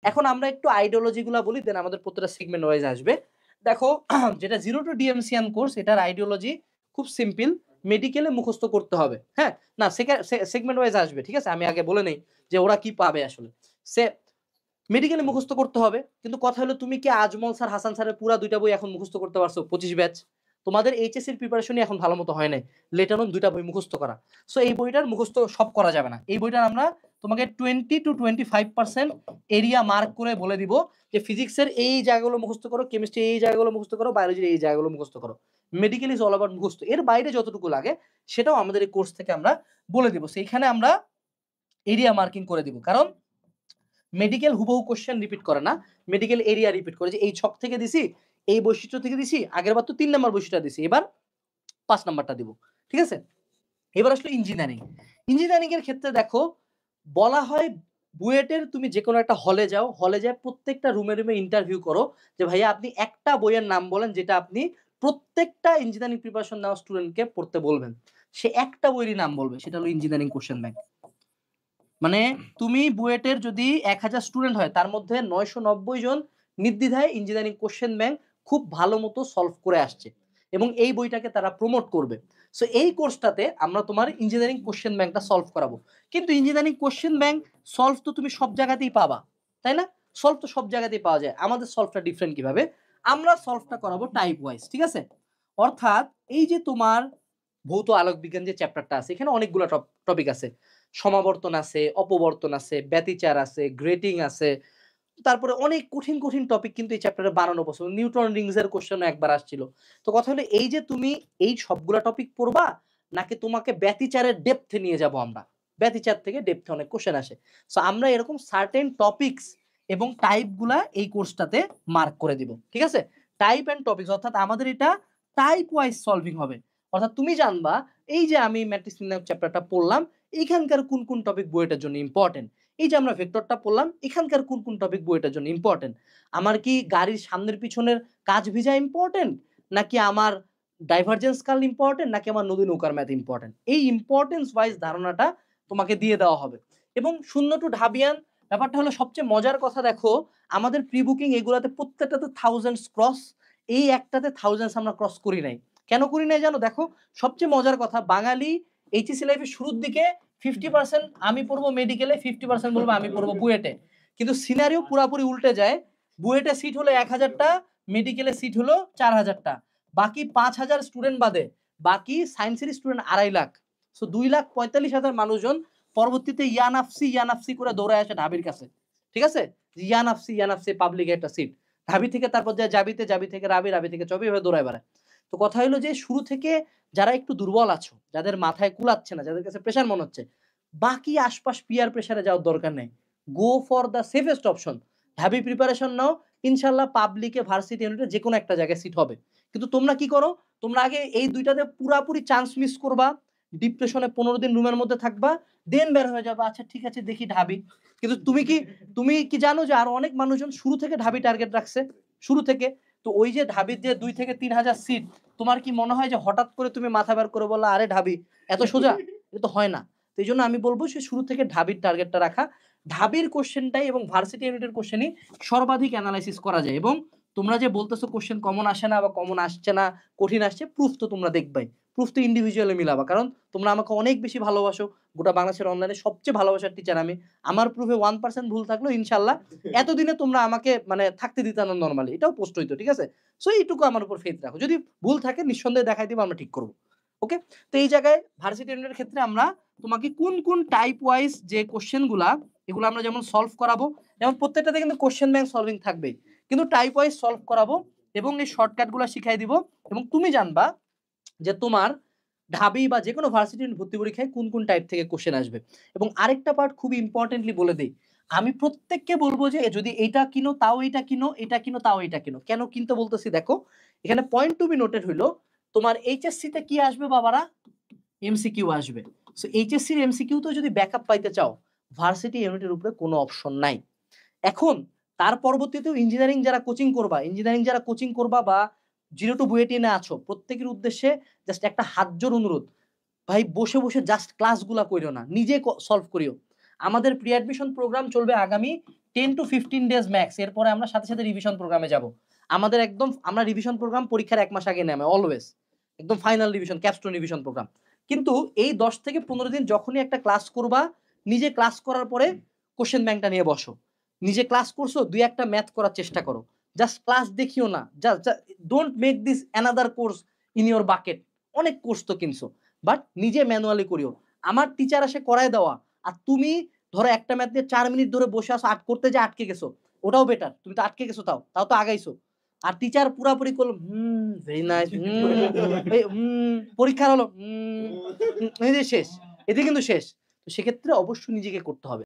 এখন আমরা একটু আইডিওলজি গুলা বলি, দেন আমাদের প্রত্যেকটা সেগমেন্ট ওয়াইজ আসবে। দেখো যেটা 0 to DMCN কোর্স, এটার আইডিওলজি খুব সিম্পল, মেডিকেলে মুখস্থ করতে হবে। হ্যাঁ, না সেগমেন্ট ওয়াইজ আসবে, ঠিক আছে? আমি আগে বলে নেই যে ওরা কি পাবে আসলে। সে মেডিকেলে মুখস্থ করতে হবে, কিন্তু কথা হলো তুমি কি আজমল স্যার, হাসান স্যারের পুরা 2টা বই এখন মুখস্থ করতে পারছো? 25 ব্যাচ তোমাদের এইচএসসির প্রিপারেশনই এখন ভালো মতো হয় নাই, লেটার অন 2টা বই মুখস্থ করা। সো এই বইটার মুখস্থ সব করা যাবে না। এই বইটার আমরা তোমাকে 20 to 25% এরিয়া মার্ক করে বলে দিব যে ফিজিক্সের এই জায়গাগুলো মুখস্থ করো, কেমিস্ট্রি এই জায়গাগুলো মুখস্থ করো, বায়োলজির এই জায়গাগুলো মুখস্থ করো। মেডিকেল ইজ অল অ্যাবাউট মুখস্থ, এর বাইরে যতটুকু লাগে সেটাও আমাদের এই কোর্স থেকে আমরা বলে দিব। সেইখানে আমরা এরিয়া মার্কিং করে দিব, কারণ মেডিকেল হুবহু কোশ্চেন রিপিট করে না, মেডিকেল এরিয়া রিপিট করে। যে এই ছক থেকে দিছি, এই বৈশিষ্ট্য থেকে দিছি, আগের বার তো 3 নাম্বার বৈশিষ্ট্য দিছি, এবার 5 নাম্বারটা দিব, ঠিক আছে? এবার আসলে ইঞ্জিনিয়ারিং। ইঞ্জিনিয়ারিং এর ক্ষেত্রে দেখো বলা হয় বুয়েটের তুমি যে কোনো একটা হলে যাও, হলে যায় প্রত্যেকটা রুমে রুমে ইন্টারভিউ করো যে ভাইয়া আপনি একটা বইয়ের নাম বলেন যেটা আপনি প্রত্যেকটা ইঞ্জিনিয়ারিং প্রিপারেশন নেওয়া স্টুডেন্টকে পড়তে বলবেন। সে একটা বইয়েরই নাম বলবে, সেটা হলো ইঞ্জিনিয়ারিং কোশ্চেন ব্যাংক। মানে তুমি বুয়েটের যদি 1000 স্টুডেন্ট হয়, তার মধ্যে 990 জন নির্দ্বিধায় ইঞ্জিনিয়ারিং কোশ্চেন ব্যাংক খুব ভালো মতো সলভ করে আসছে, এবং এই বইটাকে তারা প্রমোট করবে। সো এই কোর্সটাতে আমরা তোমার ইঞ্জিনিয়ারিং কোশ্চেন ব্যাংকটা সলভ করাবো। কিন্তু ইঞ্জিনিয়ারিং কোশ্চেন ব্যাংক সলভ তো তুমি সব জায়গাতেই পাবা, তাই না? সলভ তো সব জায়গাতেই পাওয়া যায়। আমাদের সলভটা ডিফারেন্ট কিভাবে? আমরা সলভটা করাবো টাইপ ওয়াইজ, ঠিক আছে? অর্থাৎ এই যে তোমার ভৌত আলোক বিজ্ঞান যে চ্যাপ্টারটা আছে, এখানে অনেকগুলো টপিক আছে। সমাবর্তন আছে, অপবর্তন আছে, ব্যতিচার আছে, গ্রেটিং আছে, তারপরে অনেক কঠিন কঠিন টপিক কিন্তু এই চ্যাপ্টারে বানানো পসিবল। নিউটন রিংস এর কোশ্চেনও একবার আসছিল। তো কথা হলো এই যে তুমি এই সবগুলা টপিক পড়বা, নাকি তোমাকে ব্যতিচারের ডেপথে নিয়ে যাব আমরা? ব্যতিচার থেকে ডেপথে অনেক কোশ্চেন আসে। সো আমরা এরকম সার্টেন টপিকস এবং টাইপগুলা এই কোর্সটাতে মার্ক করে দিব, ঠিক আছে? টাইপ এন্ড টপিকস, অর্থাৎ আমাদের এটা টাইপ ওয়াইজ সলভিং হবে। অর্থাৎ তুমি জানবা এই যে আমি ম্যাট্রিক্স নির্ণায়ক চ্যাপ্টারটা পড়লাম, এইখানকার কোন কোন টপিক বইটার জন্য ইম্পর্টেন্ট। এই যে আমরা ভেক্টরটা পড়লাম, এখানকার কোন কোন টপিক বইটার জন্য ইম্পর্টেন্ট। আমার কি গাড়ির সামনের পিছনের কাজ ভিজা ইম্পর্টেন্ট, নাকি আমার ডাইভারজেন্স কার্ল ইম্পর্টেন্ট, নাকি আমার নদী নৌকার ম্যাথ ইম্পর্টেন্ট? এই ইম্পর্টেন্স ওয়াইজ ধারণাটা তোমাকে দিয়ে দেওয়া হবে। এবং শূন্য টু ঢাবিয়ান ব্যাপারটা হলো সবচেয়ে মজার কথা। দেখো আমাদের প্রি বুকিং এগুলাতে প্রত্যেকটাতে থাউজেন্ডস ক্রস, এই একটাতে থাউজেন্ডস আমরা ক্রস করি নাই। কেন করি নাই জানো? দেখো সবচেয়ে মজার কথা, বাঙালি এইচএসসি লাইফের শুরুর দিকে 50% আমি পড়বো মেডিকেলে, 50% বলবো আমি পড়বো বুয়েটে। কিন্তু সিনারিও পুরাপুরি উল্টে যায়। বুয়েটে সিট হলো 1000টা, মেডিকেলে সিট হলো 4000টা, বাকি 5000 স্টুডেন্ট বাদে বাকি সায়েন্সের স্টুডেন্ট 2.5 লাখ। সো 2,45,000 মানুষজন পরবর্তীতে ইয়ানাফসি করে দৌড়ায় আসে ঢাবির কাছে, ঠিক আছে? ইয়ানাফসি পাবলিক একটা সিট, ঢাবি থেকে তারপর যায় জাবিতে, জাবি থেকে রাবি, রাবি থেকে চবি, এভাবে দৌড়ায় বেড়ায়। তো কথা হলো যে শুরু থেকে যারা একটু দুর্বল আছো, যাদের মাথায় কুলাচ্ছে না, যাদের কাছে প্রেশার মনে হচ্ছে, বাকি আশপাশ পিয়ার প্রেশারে যাওয়ার দরকার নেই। Go for the safest option, ঢাবি প্রিপারেশন নাও, ইনশাল্লাহ পাবলিকে ভার্সিটি ইউনিটে যে কোনো একটা জায়গায় সিট হবে। কিন্তু তোমরা কি করো, তোমরা আগে এই দুইটাতে পুরাপুরি চান্স মিস করবা, ডিপ্রেশনে 15 দিন রুমের মধ্যে থাকবা, দেন বের হয়ে যাবা, আচ্ছা ঠিক আছে দেখি ঢাবি। কিন্তু তুমি কি জানো যে আরো অনেক মানুষজন শুরু থেকে ঢাবি টার্গেট রাখছে, শুরু থেকে। তো ওই যে ঢাবির যে 2 থেকে 3,000 সিট, তোমার কি মনে হয় যে হঠাৎ করে তুমি মাথা বের করে বললা আরে ঢাবি এত সোজা? এটা তো হয় না। তো এই জন্য আমি বলবো সে শুরু থেকে ঢাবির টার্গেটটা রাখা। ঢাবির কোশ্চেনটাই এবং ভার্সিটি ইউনিটের কোশ্চেনই সর্বাধিক অ্যানালাইসিস করা যায়। এবং তোমরা যে বলতেছো কোশ্চেন কমন আসে না বা কমন আসছে না, কঠিন আসছে, প্রুফ তো তোমরা দেখবাই, প্রুফ তো ইন্ডিভিজুয়ালি মিলাবা, কারণ তোমরা আমাকে অনেক বেশি ভালোবাসো। গোটা বাংলাদেশের অনলাইনে সবচেয়ে ভালোবাসার টিচার আমি। আমার প্রুফে 1% ভুল থাকলো ইনশাল্লাহ এতদিনে তোমরা আমাকে মানে থাকতে দিতে না নরমালি, এটাও পোস্ট হইতো, ঠিক আছে? সো এইটুকু আমার উপর ফেথ রাখো, যদি ভুল থাকে নিঃসন্দেহে দেখাই দিব, আমরা ঠিক করবো। ওকে, তো এই জায়গায় ভার্সিটি ইউনিটের ক্ষেত্রে আমরা তোমাকে কোন কোন টাইপ ওয়াইজ যে কোশ্চেনগুলা, এগুলো আমরা যেমন সলভ করাবো, যেমন প্রত্যেকটাতে কিন্তু কোশ্চেন ব্যাংক সলভিং থাকবেই, কিন্তু টাইপ ওয়াইজ সলভ করাবো এবং এই শর্টকাটগুলো শিখাই দিব। এবং তুমি জানবা যে তোমার ঢাবি বা যে কোনো ভার্সিটি ভর্তি পরীক্ষায় কোন কোন টাইপ থেকে কোশ্চেন আসবে। এবং আরেকটা পার্ট খুব ইম্পর্টেন্টলি বলে দেই, আমি প্রত্যেককে বলবো যে যদি এটা কিনো তাও এটা কিনো, এটা কিনো তাও এটা কিনো। কেন কিনতে বলতেছি দেখো, এখানে পয়েন্ট টু বি নোটেড হইলো, তোমার এইচএসসি তে কি আসবে বাবারা? এমসিকিউ আসবে। সো এইচএসসি এর এমসিকিউ তো যদি ব্যাকআপ পাইতে চাও, ভার্সিটি ইউনিটের উপরে কোনো অপশন নাই। এখন তার পরবর্তীতেও ইঞ্জিনিয়ারিং যারা কোচিং করবা বা 0 টু বুয়েট এনে আছো, প্রত্যেকের উদ্দেশ্যে জাস্ট একটা হাত জোড় অনুরোধ, ভাই বসে বসে জাস্ট ক্লাসগুলা কইরো না, নিজে সলভ করিও। আমাদের প্রি অ্যাডমিশন প্রোগ্রাম চলবে আগামী 10 to 15 ডেজ ম্যাক্স। এরপরে আমরা সাথে সাথে রিভিশন প্রোগ্রামে যাব। আমাদের একদম আমরা রিভিশন প্রোগ্রাম পরীক্ষার 1 মাস আগে নেমে অলওয়েজ একদম final revision, capstone revision program. কিন্তু এই 10 থেকে 15 দিন যখনই একটা ক্লাস করবা, নিজে ক্লাস করার পরে কোশ্চেন ব্যাংকটা নিয়ে বসো। নিজে ক্লাস করছো, 2-1টা ম্যাথ করার চেষ্টা করো। জাস্ট ক্লাস দেখিও না। Just don't make this another course in your bucket. অনেক কোর্স তো কিনছো, বাট নিজে ম্যানুয়ালি করিও। আমার টিচার আসে করায় দেওয়া, আর তুমি ধরো একটা ম্যাথ নিয়ে 4 মিনিট ধরে বসে আছো, করতে যে আটকে গেছো, ওটাও বেটার। তুমি তো আটকে গেছো, তাও তো আগাইছো। আর টিচার পুরাপুরি করলো ভেরি নাইস, পরীক্ষার হলো এই যে শেষ, এতে কিন্তু শেষ। তো সেক্ষেত্রে অবশ্যই নিজেকে করতে হবে।